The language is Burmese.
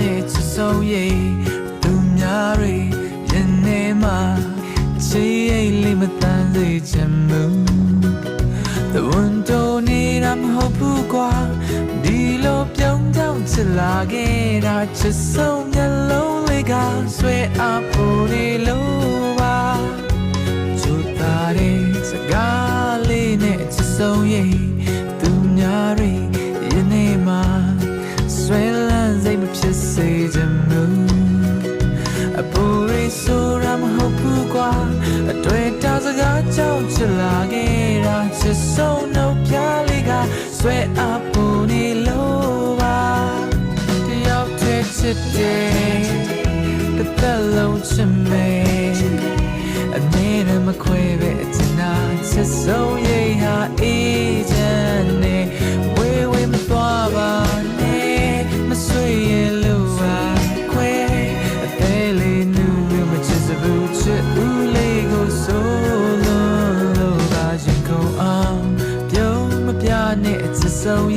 နဲ့ချစ်ဆုံးရေးသူများတွေရင်ထဲမှာချစ်ရဲ့လေးမတန်စေချင်ဘူးThe one don't need I'm hope ကွာဒီလိုပြုံးကြောင်ချစ်လာခဲ့တာချစ်ဆုံးမျက်လုံးလေးကဆွဲအပ်ဖို့လေလို့ပါချူတာတဲ့စကားလေးနဲ့ချစ်ဆုံးရေးသူများတွေရင်ထဲမှာဆွဲလန်းစိတ်မဖြစ်စေချင်ဘူးအပူရိဆိုရမဟုတ်ဘူးကွာအတွေ့တာစကားကြောင့်ချစ်လာခဲ့တာချစ်ဆုံးနှုတ်ပြလေးကဆွဲအပ်ဖို့နေလို့ပါတယောက်တည်းချစ်တယ်တစ်သက်လုံးချစ်မယ်အနေနဲ့မခွဲပဲအချင်နာချစ်ဆုံးရေးဟာအေးချမ်းနေဝေးဝေးမသွားပါနဲ့မဆွေရလို့ပါခွဲအသေးလေးနူးမချစ်စဘူးချစ်ဦးလေးကိုဆိုလို့ပါရင်ကုန်အောင်ပြုံးမပြနဲ့အချစ်ဆုံး